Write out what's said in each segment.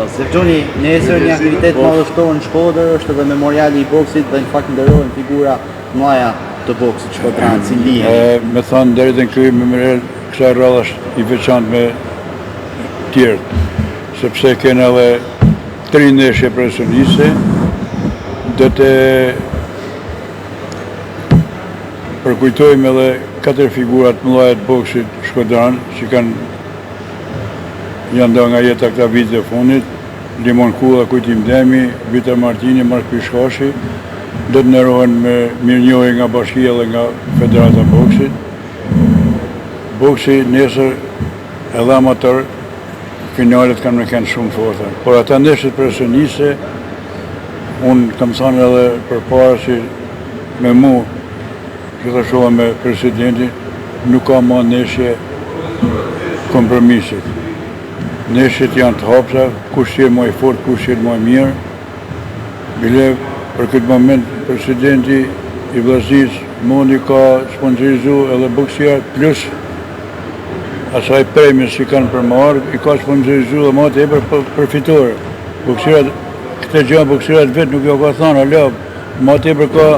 Gjoni, nesër një aktivitet madhështor në Shkodër është edhe memoriali I boksit dhe në fakt nderohen figura mëdha të boksit shkodran, si lihen. Me thënë deri te ky memorial kësaj radhe është I veçantë me tjerët, sepse kena edhe 3 ndeshje profesioniste, do të përkujtojmë edhe 4 figurat mëdha të boksit shkodran që janë nda nga jeta këta vite e fundit, Limon Kulla, Kujtim Demi, Vita Martini, Mark Pishkashi, do të nderohen me mirënjohje nga bashkia dhe nga Federata e Boksit. Boksi nesër edhe amator, finalet kanë me kënë shumë forta. Por ata ndeshjet profesioniste, unë kam thënë edhe përpara që me mu, që ta shoha me presidentin, nuk ka më ndeshje kompromisit. Ndeshjet janë të hapsa, kush qenë më I fort, kush qenë më I mirë. Bile për këtë moment presidenti I vllaznisë mundi ka sponsorizu edhe boksier plus asaj premie që kanë për marrë, I ka sponsorizu dhe më tepër për fitore. Boksierat, këtë gjë boksierat vetë nuk jo ka thënë, ala, më tepër ka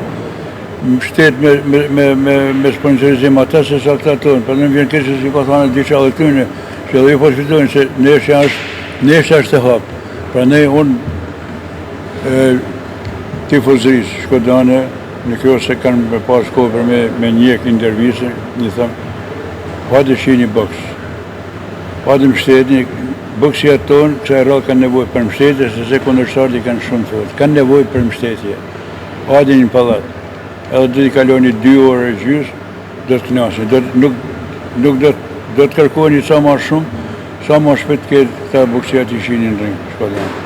shtet me sponsorizim ata se sa këta tonë. Prandaj vjen keq se ka thënë diçka edhe këtyne, që edhe ju po fitojnë se nesha është e hapë. Prandaj unë tifozisë shkodane, në kjo se kanë me pas kohë për me njek intervjise, një thëmë, hajde shini boks. Hajde mbështetni, boksia tonë, që e rrallë kanë nevojë për mbështetje, se kundërshtarët I kanë shumë fort. Kanë nevojë për mbështetje. Hajde një pallat. Edhe do t'i kaloni 2 orë e gjysmë, do të knaqeni. Nuk do të kërkojnë sa më shumë, sa më shpejt këta boksierët I shinin në ring.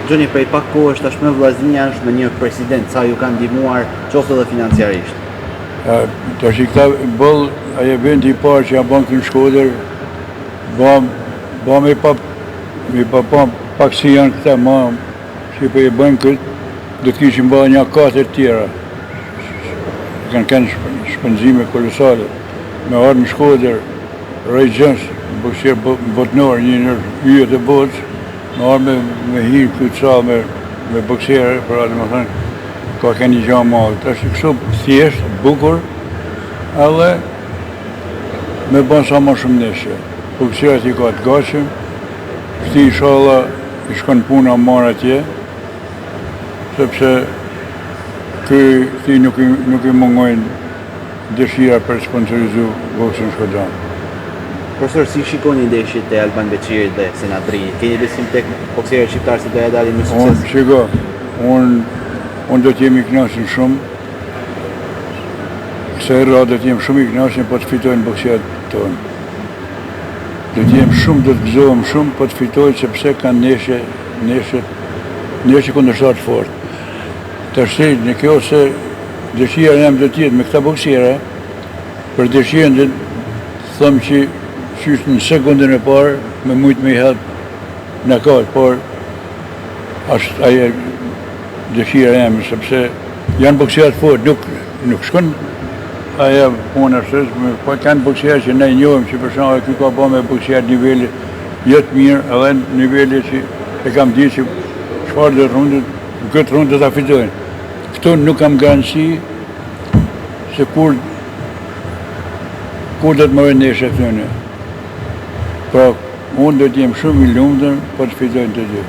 Gjoni, prej pak kohësh tashmë vllaznia është me një president, sa ju kanë ndihmuar qoftë edhe financiarisht. Tash këta boll, ai eventi I parë që ja bën këtu në Shkodër, bëm me pak si janë këta më që po I bëjmë këtë, do të kishim bërë një 4 tjera. Kanë shpenzime kolosale. Me ardhë në Shkodër, Ray Jones, boksier botnor, një në yjet e botës, me ardhë me hirë këtë salë me boksierë, për atë më thënë, ka një gjanë malë. Ta është kështu thjesht, bukur, edhe me bënë sa më shumë ndeshje. Boksierët I ka të gaqëm, këti inshallah I shkon puna marë atje, sepse këti nuk I mungojnë dëshira për sponsorizu boksin shkodran. Profesor, si shikoni ndeshjet e Alban Beqirit dhe Senatrinit? Keni besim tek boksierët shqiptarë se do ja dalin me sukses? Shiko, unë do t'jemi I kënaqur shumë. Kësaj radhe do t'jem shumë I kënaqur po të fitojnë boksierët tonë. Do t'jem shumë, do të gëzohem shumë po të fitojnë sepse kanë ndeshje kundërshtar të fortë. Tash në kjo se dëshira jam do t'jetë me këta boksiera, për dëshirën dhe thëmë që qysh në sekundën e parë me mujtë me I help në katë, por është aje dëshira jam, sepse janë boksierët fortë, nuk shkon aja punë është, po kanë boksierë që ne njohim që për shembull ky ka bërë me boksierë niveli jetë mirë, edhe niveli që e kam ditë që çfarë do rundë, këtë rundë do ta fitojnë. Këtu nuk kam garanci se kur do të marrë ndeshje këtyne. Pra, unë do t'jem shumë I lumtur po të fitojnë të dy.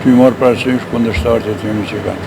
Që I marrë parasysh kundërshtarët e tyne që kanë.